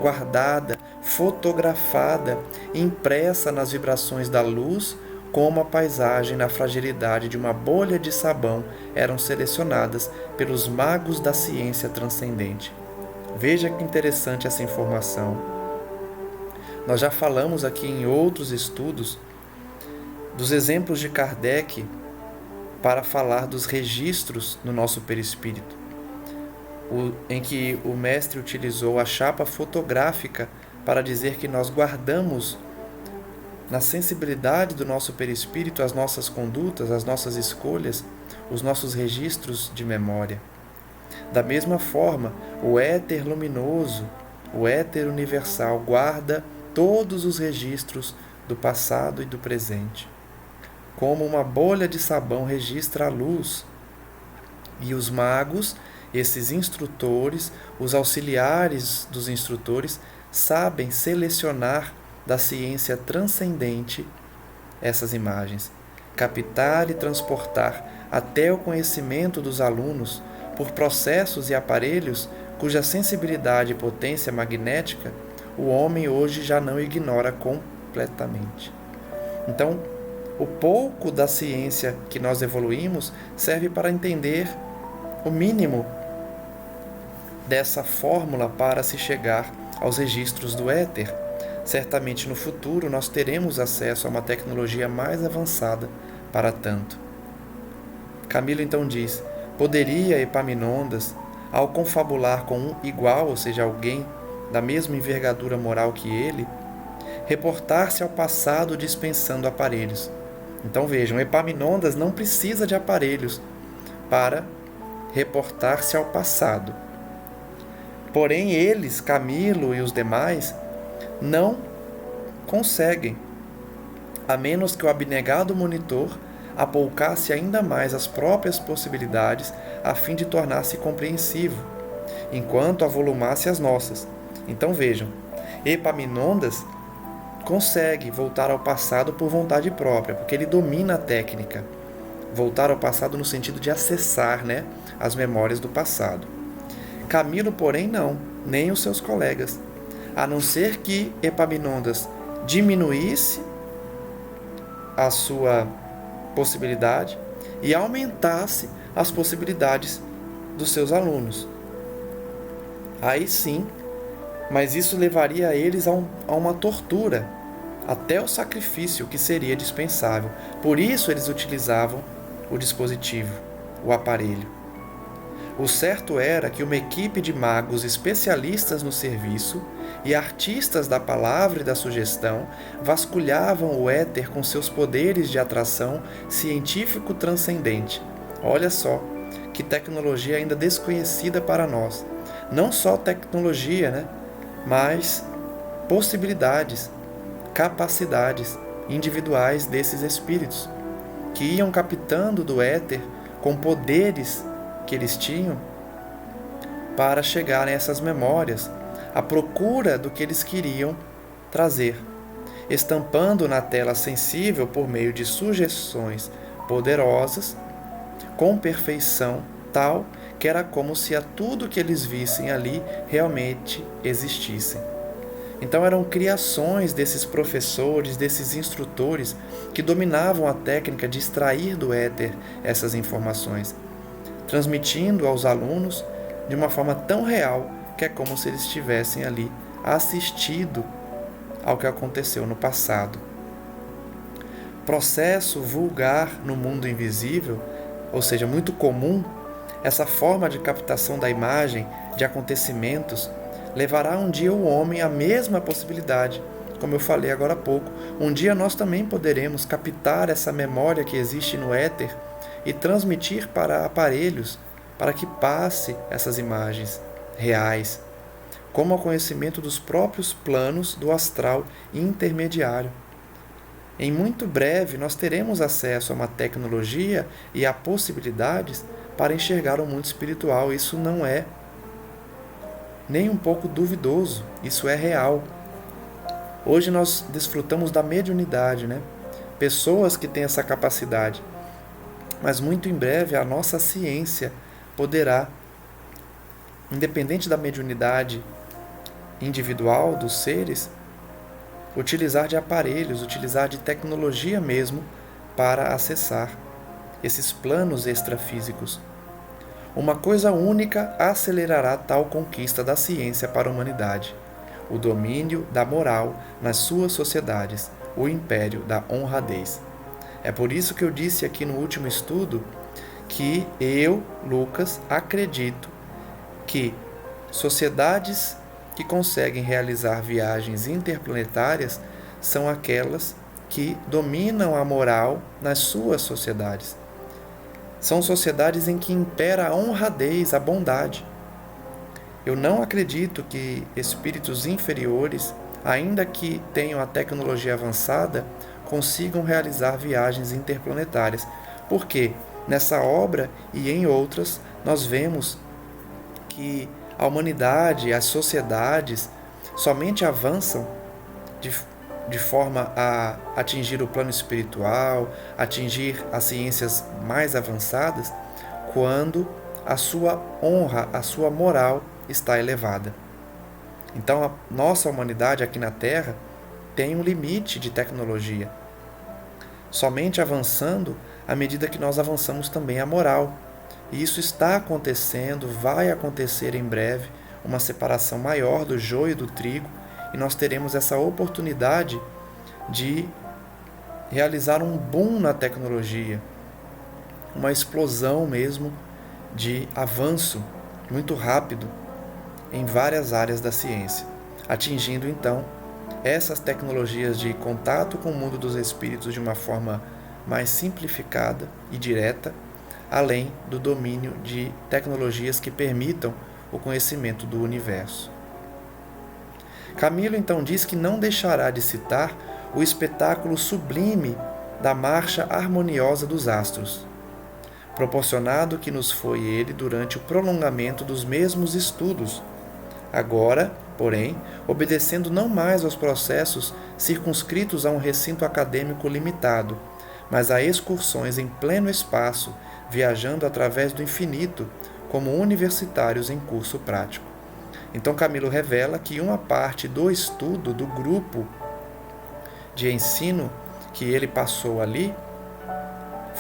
guardada, fotografada, impressa nas vibrações da luz, como a paisagem na fragilidade de uma bolha de sabão, eram selecionadas pelos magos da ciência transcendente. Veja que interessante essa informação. Nós já falamos aqui em outros estudos dos exemplos de Kardec para falar dos registros no nosso perispírito, em que o mestre utilizou a chapa fotográfica para dizer que nós guardamos na sensibilidade do nosso perispírito as nossas condutas, as nossas escolhas, os nossos registros de memória. Da mesma forma, o éter luminoso, o éter universal, guarda todos os registros do passado e do presente. Como uma bolha de sabão registra a luz. E os magos, esses instrutores, os auxiliares dos instrutores, sabem selecionar da ciência transcendente essas imagens, captar e transportar até o conhecimento dos alunos por processos e aparelhos cuja sensibilidade e potência magnética o homem hoje já não ignora completamente. Então, o pouco da ciência que nós evoluímos serve para entender o mínimo dessa fórmula para se chegar aos registros do éter. Certamente no futuro nós teremos acesso a uma tecnologia mais avançada para tanto. Camilo então diz: poderia Epaminondas, ao confabular com um igual, ou seja, alguém da mesma envergadura moral que ele, reportar-se ao passado dispensando aparelhos. Então vejam, Epaminondas não precisa de aparelhos para reportar-se ao passado. Porém, eles, Camilo e os demais, não conseguem, a menos que o abnegado monitor apoucasse ainda mais as próprias possibilidades a fim de tornar-se compreensivo, enquanto avolumasse as nossas. Então vejam, Epaminondas consegue voltar ao passado por vontade própria, porque ele domina a técnica. Voltar ao passado no sentido de acessar, as memórias do passado. Camilo, porém, não, nem os seus colegas, a não ser que Epaminondas diminuísse a sua possibilidade e aumentasse as possibilidades dos seus alunos. Aí sim, mas isso levaria a eles a uma tortura, até o sacrifício que seria dispensável. Por isso eles utilizavam o dispositivo, o aparelho. O certo era que uma equipe de magos especialistas no serviço e artistas da palavra e da sugestão vasculhavam o éter com seus poderes de atração científico transcendente. Olha só, que tecnologia ainda desconhecida para nós. Não só tecnologia, né? Mas possibilidades, capacidades individuais desses espíritos, que iam captando do éter com poderes que eles tinham para chegar a essas memórias, à procura do que eles queriam trazer, estampando na tela sensível por meio de sugestões poderosas, com perfeição tal que era como se a tudo que eles vissem ali realmente existissem. Então eram criações desses professores, desses instrutores que dominavam a técnica de extrair do éter essas informações, transmitindo aos alunos de uma forma tão real que é como se eles estivessem ali assistido ao que aconteceu no passado. Processo vulgar no mundo invisível, ou seja, muito comum, essa forma de captação da imagem de acontecimentos levará um dia o homem à mesma possibilidade. Como eu falei agora há pouco, um dia nós também poderemos captar essa memória que existe no éter e transmitir para aparelhos, para que passe essas imagens reais, como ao conhecimento dos próprios planos do astral intermediário. Em muito breve, nós teremos acesso a uma tecnologia e a possibilidades para enxergar o mundo espiritual. Isso não é nem um pouco duvidoso, isso é real. Hoje nós desfrutamos da mediunidade, né? Pessoas que têm essa capacidade. Mas muito em breve a nossa ciência poderá, independente da mediunidade individual dos seres, utilizar de aparelhos, utilizar de tecnologia mesmo para acessar esses planos extrafísicos. Uma coisa única acelerará tal conquista da ciência para a humanidade: o domínio da moral nas suas sociedades, o império da honradez. É por isso que eu disse aqui no último estudo que eu, Lucas, acredito que sociedades que conseguem realizar viagens interplanetárias são aquelas que dominam a moral nas suas sociedades. São sociedades em que impera a honradez, a bondade. Eu não acredito que espíritos inferiores, ainda que tenham a tecnologia avançada, consigam realizar viagens interplanetárias. Porque nessa obra e em outras nós vemos que a humanidade, as sociedades, somente avançam de forma a atingir o plano espiritual, atingir as ciências mais avançadas, quando a sua honra, a sua moral está elevada. Então a nossa humanidade aqui na Terra tem um limite de tecnologia. Somente avançando à medida que nós avançamos também a moral. E isso está acontecendo, vai acontecer em breve, uma separação maior do joio e do trigo, e nós teremos essa oportunidade de realizar um boom na tecnologia, uma explosão mesmo de avanço muito rápido em várias áreas da ciência, atingindo então essas tecnologias de contato com o mundo dos espíritos de uma forma mais simplificada e direta, além do domínio de tecnologias que permitam o conhecimento do universo. Camilo então diz que não deixará de citar o espetáculo sublime da marcha harmoniosa dos astros, proporcionado que nos foi ele durante o prolongamento dos mesmos estudos, agora, porém, obedecendo não mais aos processos circunscritos a um recinto acadêmico limitado, mas a excursões em pleno espaço, viajando através do infinito, como universitários em curso prático. Então Camilo revela que uma parte do estudo do grupo de ensino que ele passou ali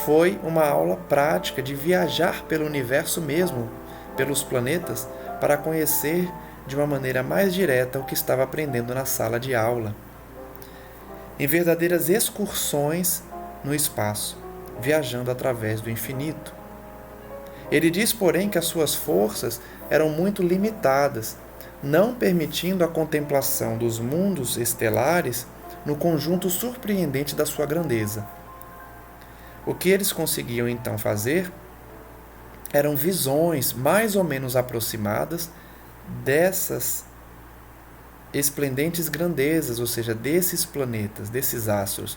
foi uma aula prática de viajar pelo universo mesmo, pelos planetas, para conhecer de uma maneira mais direta o que estava aprendendo na sala de aula. Em verdadeiras excursões no espaço, viajando através do infinito. Ele diz, porém, que as suas forças eram muito limitadas, não permitindo a contemplação dos mundos estelares no conjunto surpreendente da sua grandeza. O que eles conseguiam então fazer eram visões mais ou menos aproximadas dessas esplendentes grandezas, ou seja, desses planetas, desses astros,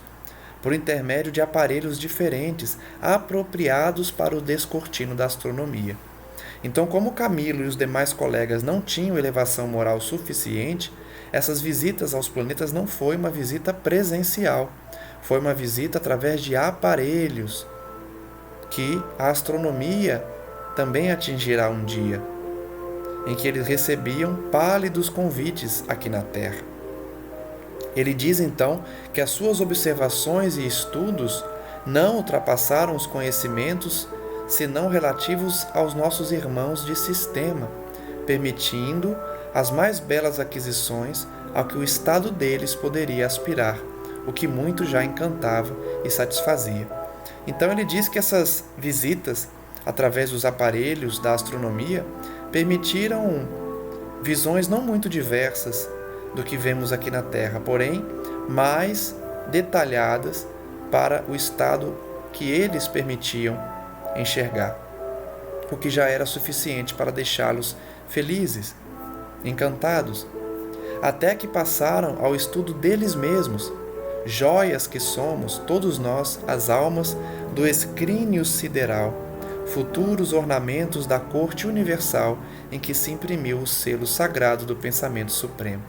por intermédio de aparelhos diferentes apropriados para o descortino da astronomia. Então, como Camilo e os demais colegas não tinham elevação moral suficiente, essas visitas aos planetas não foi uma visita presencial, foi uma visita através de aparelhos que a astronomia também atingirá um dia, em que eles recebiam pálidos convites aqui na Terra. Ele diz então que as suas observações e estudos não ultrapassaram os conhecimentos senão relativos aos nossos irmãos de sistema, permitindo as mais belas aquisições ao que o estado deles poderia aspirar, o que muito já encantava e satisfazia. Então ele diz que essas visitas, através dos aparelhos da astronomia, permitiram visões não muito diversas do que vemos aqui na Terra, porém mais detalhadas para o estado que eles permitiam enxergar, o que já era suficiente para deixá-los felizes, encantados, até que passaram ao estudo deles mesmos, joias que somos, todos nós, as almas do escrínio sideral, futuros ornamentos da corte universal em que se imprimiu o selo sagrado do pensamento supremo.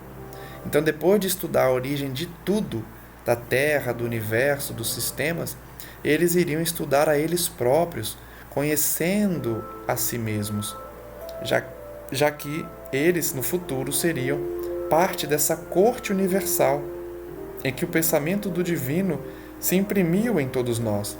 Então, depois de estudar a origem de tudo, da Terra, do universo, dos sistemas, eles iriam estudar a eles próprios, conhecendo a si mesmos, já que eles, no futuro, seriam parte dessa corte universal, em que o pensamento do divino se imprimiu em todos nós,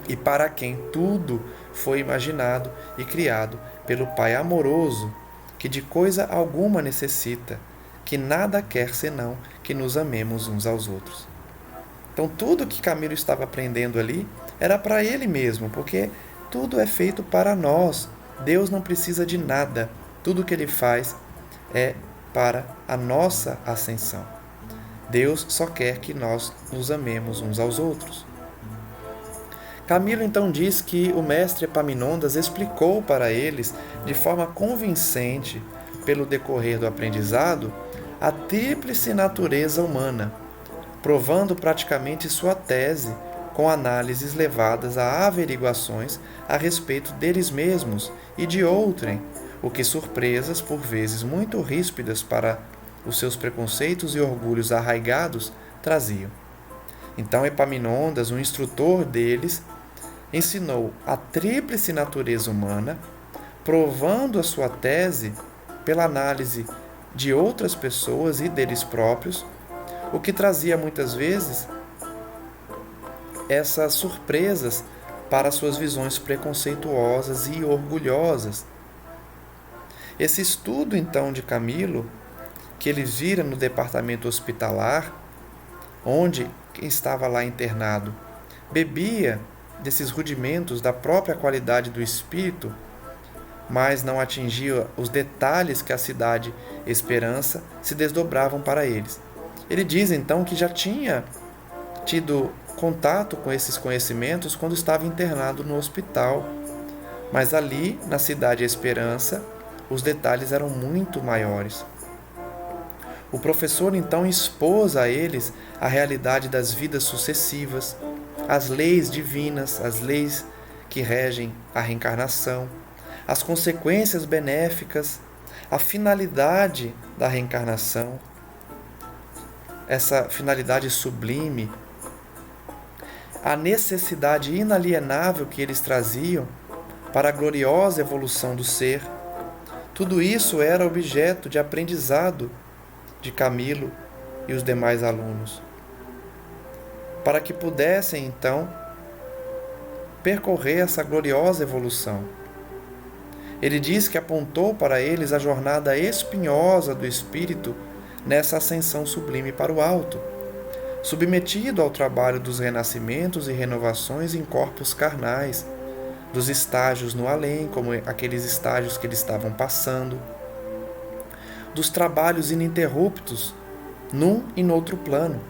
e para quem tudo foi imaginado e criado pelo Pai amoroso, que de coisa alguma necessita, que nada quer senão que nos amemos uns aos outros. Então tudo que Camilo estava aprendendo ali era para ele mesmo, porque tudo é feito para nós. Deus não precisa de nada. Tudo que ele faz é para a nossa ascensão. Deus só quer que nós nos amemos uns aos outros. Camilo então diz que o mestre Epaminondas explicou para eles, de forma convincente, pelo decorrer do aprendizado, a tríplice natureza humana, provando praticamente sua tese com análises levadas a averiguações a respeito deles mesmos e de outrem, o que surpresas, por vezes muito ríspidas para os seus preconceitos e orgulhos arraigados, traziam. Então Epaminondas, o instrutor deles, ensinou a tríplice natureza humana, provando a sua tese pela análise de outras pessoas e deles próprios, o que trazia muitas vezes essas surpresas para suas visões preconceituosas e orgulhosas. Esse estudo, então, de Camilo, que ele vira no departamento hospitalar, onde quem estava lá internado bebia desses rudimentos da própria qualidade do espírito, mas não atingia os detalhes que a cidade Esperança se desdobravam para eles. Ele diz então que já tinha tido contato com esses conhecimentos quando estava internado no hospital, mas ali na cidade Esperança os detalhes eram muito maiores. O professor então expôs a eles a realidade das vidas sucessivas, as leis divinas, as leis que regem a reencarnação, as consequências benéficas, a finalidade da reencarnação, essa finalidade sublime, a necessidade inalienável que eles traziam para a gloriosa evolução do ser. Tudo isso era objeto de aprendizado de Camilo e os demais alunos, para que pudessem, então, percorrer essa gloriosa evolução. Ele diz que apontou para eles a jornada espinhosa do espírito nessa ascensão sublime para o alto. submetido ao trabalho dos renascimentos e renovações em corpos carnais, dos estágios no além, como aqueles estágios que eles estavam passando, dos trabalhos ininterruptos num e no outro plano.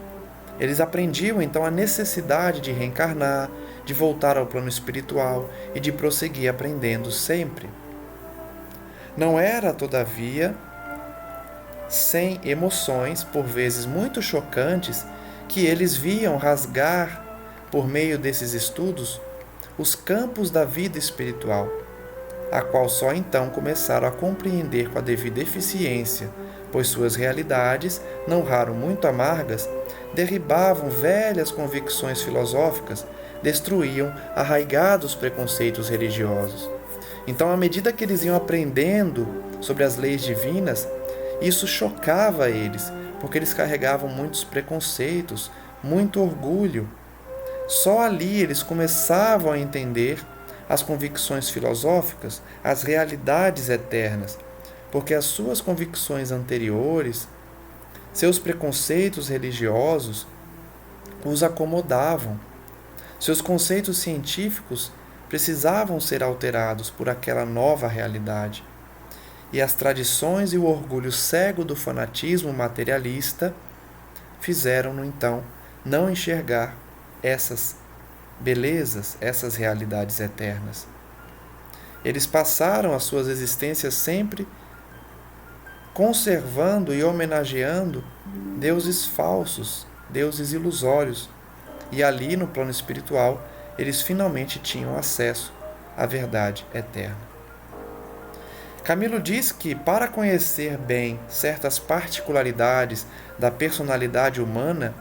Eles aprendiam então a necessidade de reencarnar, de voltar ao plano espiritual e de prosseguir aprendendo sempre. Não era, todavia, sem emoções, por vezes muito chocantes, que eles viam rasgar, por meio desses estudos, os campos da vida espiritual, a qual só então começaram a compreender com a devida eficiência, pois suas realidades, não raro muito amargas, derribavam velhas convicções filosóficas, destruíam arraigados preconceitos religiosos. Então, à medida que eles iam aprendendo sobre as leis divinas, isso chocava eles, porque eles carregavam muitos preconceitos, muito orgulho. Só ali eles começavam a entender as convicções filosóficas, as realidades eternas, porque as suas convicções anteriores, seus preconceitos religiosos, os acomodavam. Seus conceitos científicos precisavam ser alterados por aquela nova realidade. E as tradições e o orgulho cego do fanatismo materialista fizeram-no, então, não enxergar essas belezas, essas realidades eternas. Eles passaram as suas existências sempre conservando e homenageando deuses falsos, deuses ilusórios, e ali no plano espiritual eles finalmente tinham acesso à verdade eterna. Camilo diz que, para conhecer bem certas particularidades da personalidade humana,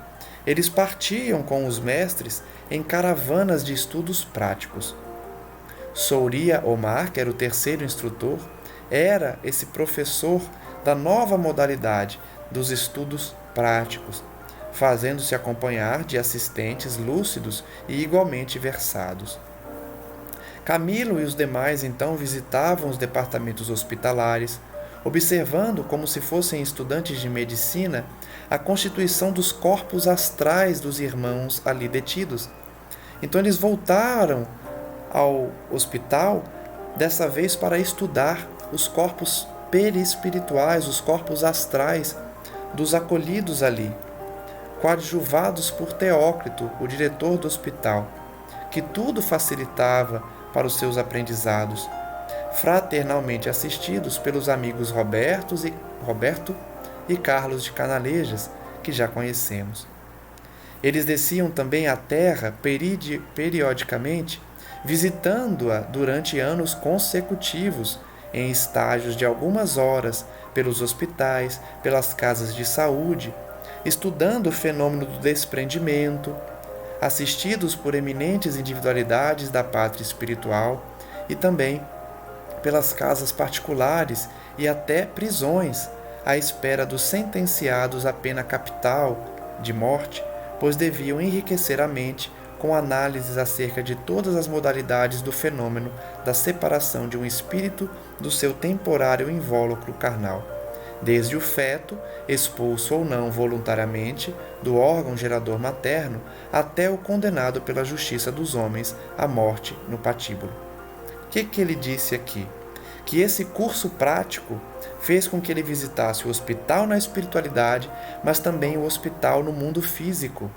eles partiam com os mestres em caravanas de estudos práticos. Souria Omar, que era o terceiro instrutor, era esse professor da nova modalidade dos estudos práticos, fazendo-se acompanhar de assistentes lúcidos e igualmente versados. Camilo e os demais então visitavam os departamentos hospitalares, observando, como se fossem estudantes de medicina, a constituição dos corpos astrais dos irmãos ali detidos. Então eles voltaram ao hospital, dessa vez para estudar os corpos perispirituais, os corpos astrais dos acolhidos ali, coadjuvados por Teócrito, o diretor do hospital, que tudo facilitava para os seus aprendizados, fraternalmente assistidos pelos amigos Roberto e Carlos de Canalejas, que já conhecemos. Eles desciam também à terra periodicamente, visitando-a durante anos consecutivos, em estágios de algumas horas, pelos hospitais, pelas casas de saúde, estudando o fenômeno do desprendimento, assistidos por eminentes individualidades da pátria espiritual e também pelas casas particulares e até prisões, à espera dos sentenciados à pena capital de morte, pois deviam enriquecer a mente com análises acerca de todas as modalidades do fenômeno da separação de um espírito do seu temporário invólucro carnal, desde o feto, expulso ou não voluntariamente do órgão gerador materno, até o condenado pela justiça dos homens à morte no patíbulo. O que ele disse aqui? Que esse curso prático fez com que ele visitasse o hospital na espiritualidade, mas também o hospital no mundo físico,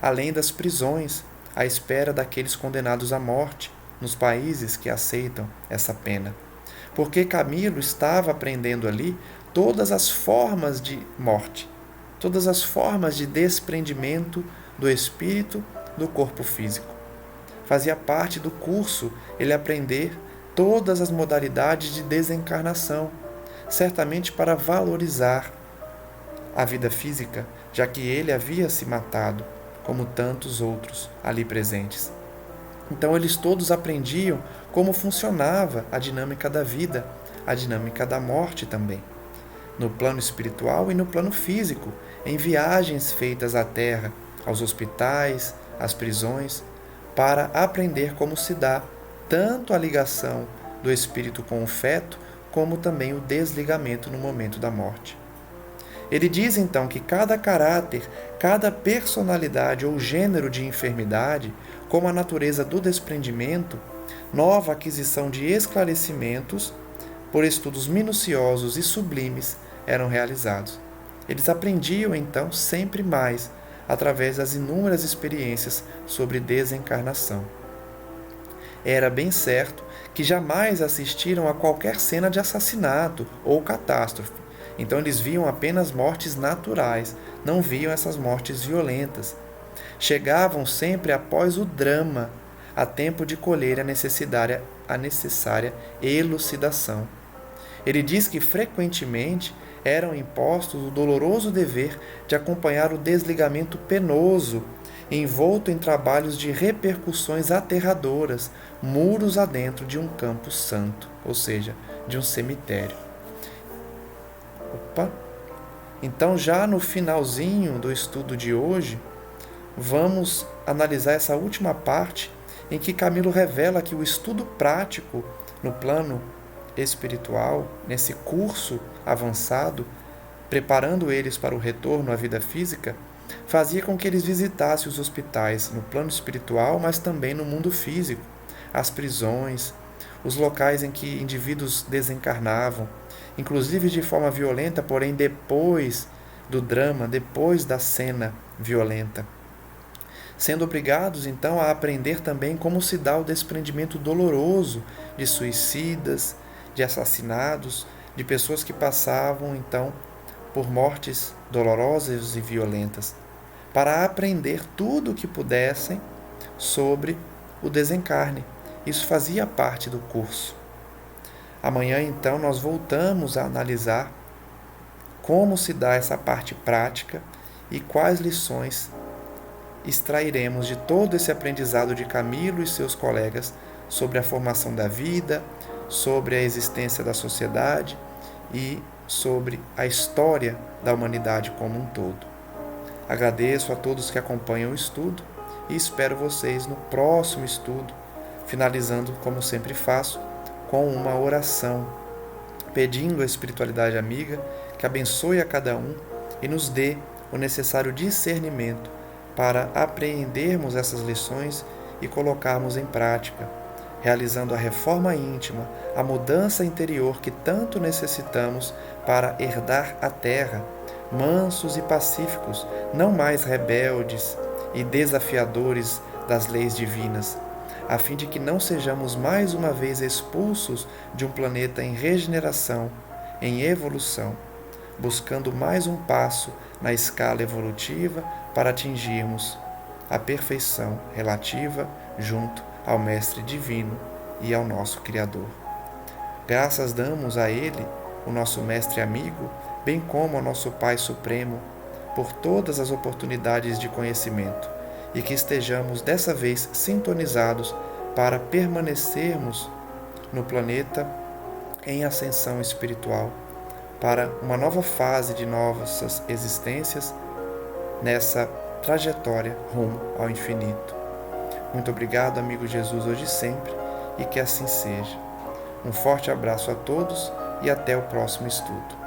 além das prisões, à espera daqueles condenados à morte nos países que aceitam essa pena. Porque Camilo estava aprendendo ali todas as formas de morte, todas as formas de desprendimento do espírito do corpo físico. Fazia parte do curso ele aprender todas as modalidades de desencarnação, certamente para valorizar a vida física, já que ele havia se matado, como tantos outros ali presentes. Então eles todos aprendiam como funcionava a dinâmica da vida, a dinâmica da morte também, no plano espiritual e no plano físico, em viagens feitas à terra, aos hospitais, às prisões, para aprender como se dá tanto a ligação do espírito com o feto, como também o desligamento no momento da morte. Ele diz então que cada caráter, cada personalidade ou gênero de enfermidade, como a natureza do desprendimento, nova aquisição de esclarecimentos, por estudos minuciosos e sublimes, eram realizados. Eles aprendiam, então, sempre mais, através das inúmeras experiências sobre desencarnação. Era bem certo que jamais assistiram a qualquer cena de assassinato ou catástrofe. Então eles viam apenas mortes naturais, não viam essas mortes violentas. Chegavam sempre após o drama, a tempo de colher a necessária elucidação. Ele diz que frequentemente eram impostos o doloroso dever de acompanhar o desligamento penoso, envolto em trabalhos de repercussões aterradoras, muros adentro de um campo santo, ou seja, de um cemitério. Então, já no finalzinho do estudo de hoje, vamos analisar essa última parte em que Camilo revela que o estudo prático no plano espiritual, nesse curso avançado, preparando eles para o retorno à vida física, fazia com que eles visitassem os hospitais no plano espiritual, mas também no mundo físico, as prisões, os locais em que indivíduos desencarnavam, inclusive de forma violenta, porém depois do drama, depois da cena violenta. Sendo obrigados, então, a aprender também como se dá o desprendimento doloroso de suicidas, de assassinados, de pessoas que passavam, então, por mortes dolorosas e violentas, para aprender tudo o que pudessem sobre o desencarne. Isso fazia parte do curso. Amanhã, então, nós voltamos a analisar como se dá essa parte prática e quais lições extrairemos de todo esse aprendizado de Camilo e seus colegas sobre a formação da vida, sobre a existência da sociedade e sobre a história da humanidade como um todo. Agradeço a todos que acompanham o estudo e espero vocês no próximo estudo, finalizando, como sempre faço, com uma oração, pedindo à espiritualidade amiga que abençoe a cada um e nos dê o necessário discernimento para apreendermos essas lições e colocarmos em prática, realizando a reforma íntima, a mudança interior que tanto necessitamos para herdar a terra, mansos e pacíficos, não mais rebeldes e desafiadores das leis divinas, a fim de que não sejamos mais uma vez expulsos de um planeta em regeneração, em evolução, buscando mais um passo na escala evolutiva para atingirmos a perfeição relativa junto ao Mestre Divino e ao nosso Criador. Graças damos a Ele, o nosso Mestre amigo, bem como ao nosso Pai Supremo, por todas as oportunidades de conhecimento e que estejamos dessa vez sintonizados para permanecermos no planeta em ascensão espiritual, para uma nova fase de nossas existências nessa trajetória rumo ao infinito. Muito obrigado, amigo Jesus, hoje e sempre, e que assim seja. Um forte abraço a todos e até o próximo estudo.